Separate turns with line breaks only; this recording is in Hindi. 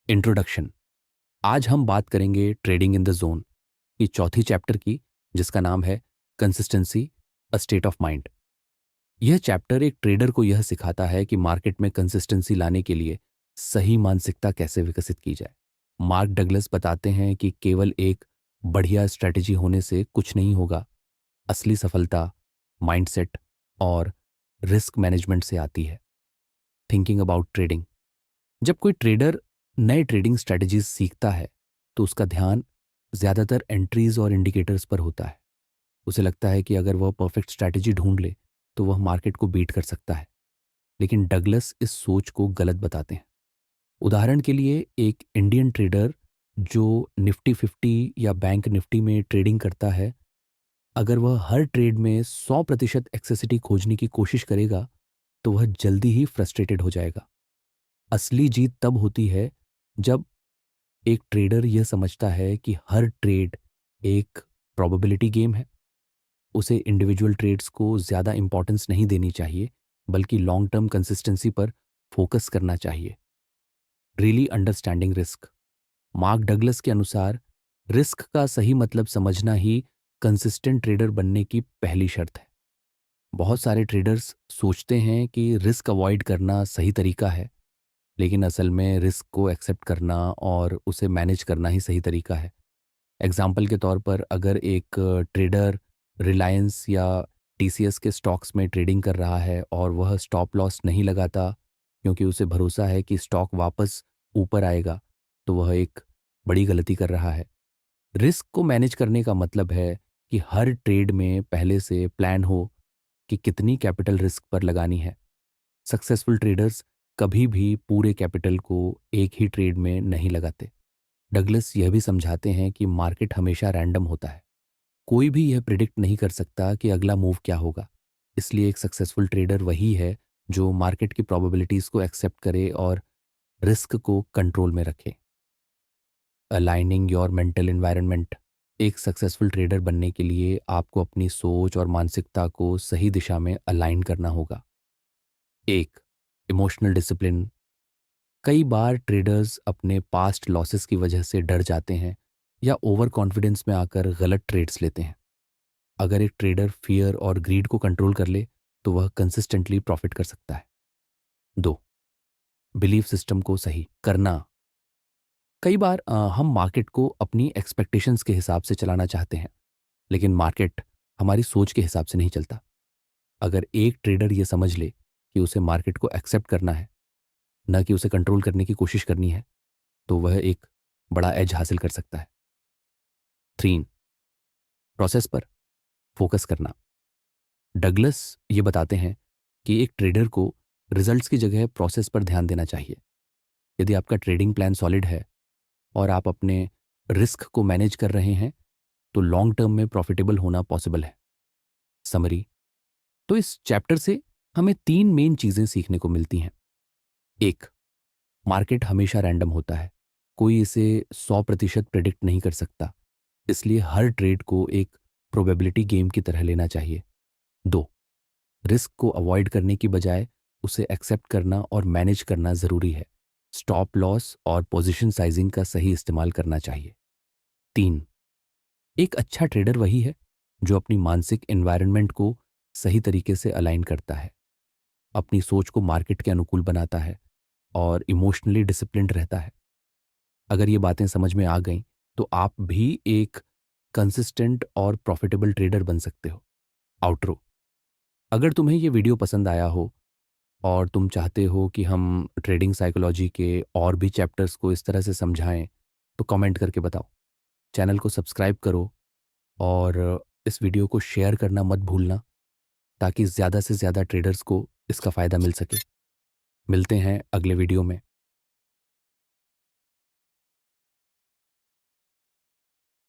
इंट्रोडक्शन। आज हम बात करेंगे ट्रेडिंग इन द जोन की चौथी चैप्टर की, जिसका नाम है consistency a state of mind. यह चैप्टर एक ट्रेडर को यह सिखाता है कि मार्केट में कंसिस्टेंसी लाने के लिए सही मानसिकता कैसे विकसित की जाए। मार्क डगलस बताते हैं कि केवल एक बढ़िया स्ट्रेटजी होने से कुछ नहीं होगा। असली सफलता माइंडसेट और रिस्क मैनेजमेंट से आती है। Thinking about trading. जब कोई ट्रेडर नए ट्रेडिंग स्ट्रेटजीज सीखता है तो उसका ध्यान ज़्यादातर एंट्रीज और इंडिकेटर्स पर होता है। उसे लगता है कि अगर वह परफेक्ट स्ट्रैटेजी ढूंढ ले तो वह मार्केट को बीट कर सकता है। लेकिन डगलस इस सोच को गलत बताते हैं। उदाहरण के लिए एक इंडियन ट्रेडर जो निफ्टी 50 या बैंक निफ्टी में ट्रेडिंग करता है, अगर वह हर ट्रेड में 100% एक्सेसिटी खोजने की कोशिश करेगा तो वह जल्दी ही फ्रस्ट्रेटेड हो जाएगा। असली जीत तब होती है जब एक ट्रेडर यह समझता है कि हर ट्रेड एक प्रोबेबिलिटी गेम है। उसे इंडिविजुअल ट्रेड्स को ज़्यादा इंपॉर्टेंस नहीं देनी चाहिए, बल्कि लॉन्ग टर्म कंसिस्टेंसी पर फोकस करना चाहिए। Really understanding risk. Mark Douglas के अनुसार रिस्क का सही मतलब समझना ही कंसिस्टेंट ट्रेडर बनने की पहली शर्त है। बहुत सारे ट्रेडर्स सोचते हैं कि रिस्क अवॉइड करना सही तरीका है, लेकिन असल में रिस्क को एक्सेप्ट करना और उसे मैनेज करना ही सही तरीका है। एग्जाम्पल के तौर पर अगर एक ट्रेडर रिलायंस या टीसीएस के स्टॉक्स में ट्रेडिंग कर रहा है और वह स्टॉप लॉस नहीं लगाता क्योंकि उसे भरोसा है कि स्टॉक वापस ऊपर आएगा, तो वह एक बड़ी गलती कर रहा है। रिस्क को मैनेज करने का मतलब है कि हर ट्रेड में पहले से प्लान हो कि कितनी कैपिटल रिस्क पर लगानी है। सक्सेसफुल ट्रेडर्स कभी भी पूरे कैपिटल को एक ही ट्रेड में नहीं लगाते। डगलस यह भी समझाते हैं कि मार्केट हमेशा रैंडम होता है। कोई भी यह प्रिडिक्ट नहीं कर सकता कि अगला मूव क्या होगा। इसलिए एक सक्सेसफुल ट्रेडर वही है जो मार्केट की प्रोबेबिलिटीज को एक्सेप्ट करे और रिस्क को कंट्रोल में रखे। Aligning your mental environment. एक सक्सेसफुल ट्रेडर बनने के लिए आपको अपनी सोच और मानसिकता को सही दिशा में अलाइन करना होगा। एक, इमोशनल डिसिप्लिन। कई बार ट्रेडर्स अपने पास्ट लॉसेस की वजह से डर जाते हैं या ओवर कॉन्फिडेंस में आकर गलत ट्रेड्स लेते हैं। अगर एक ट्रेडर फियर और ग्रीड को कंट्रोल कर ले तो वह कंसिस्टेंटली प्रॉफिट कर सकता है। दो, बिलीफ सिस्टम को सही करना। कई बार हम मार्केट को अपनी एक्सपेक्टेशंस के हिसाब से चलाना चाहते हैं, लेकिन मार्केट हमारी सोच के हिसाब से नहीं चलता। अगर एक ट्रेडर ये समझ ले कि उसे मार्केट को एक्सेप्ट करना है, न कि उसे कंट्रोल करने की कोशिश करनी है, तो वह एक बड़ा एज हासिल कर सकता है। 3, प्रोसेस पर फोकस करना। डगलस ये बताते हैं कि एक ट्रेडर को रिजल्ट्स की जगह प्रोसेस पर ध्यान देना चाहिए। यदि आपका ट्रेडिंग प्लान सॉलिड है और आप अपने रिस्क को मैनेज कर रहे हैं, तो लॉन्ग टर्म में प्रॉफिटेबल होना पॉसिबल है। समरी। तो इस चैप्टर से हमें 3 मेन चीजें सीखने को मिलती हैं। एक, मार्केट हमेशा रैंडम होता है। कोई इसे 100% प्रिडिक्ट नहीं कर सकता, इसलिए हर ट्रेड को एक प्रोबेबिलिटी गेम की तरह लेना चाहिए। 2, रिस्क को अवॉइड करने की बजाय उसे एक्सेप्ट करना और मैनेज करना ज़रूरी है। स्टॉप लॉस और पोजीशन साइजिंग का सही इस्तेमाल करना चाहिए। 3, एक अच्छा ट्रेडर वही है जो अपनी मानसिक एनवायरनमेंट को सही तरीके से अलाइन करता है, अपनी सोच को मार्केट के अनुकूल बनाता है और इमोशनली डिसिप्लिन्ड रहता है। अगर ये बातें समझ में आ गईं तो आप भी एक कंसिस्टेंट और प्रॉफिटेबल ट्रेडर बन सकते हो। आउटरो। अगर तुम्हें ये वीडियो पसंद आया हो और तुम चाहते हो कि हम ट्रेडिंग साइकोलॉजी के और भी चैप्टर्स को इस तरह से समझाएं, तो कमेंट करके बताओ। चैनल को सब्सक्राइब करो और इस वीडियो को शेयर करना मत भूलना, ताकि ज़्यादा से ज़्यादा ट्रेडर्स को इसका फ़ायदा मिल सके। मिलते हैं अगले वीडियो में।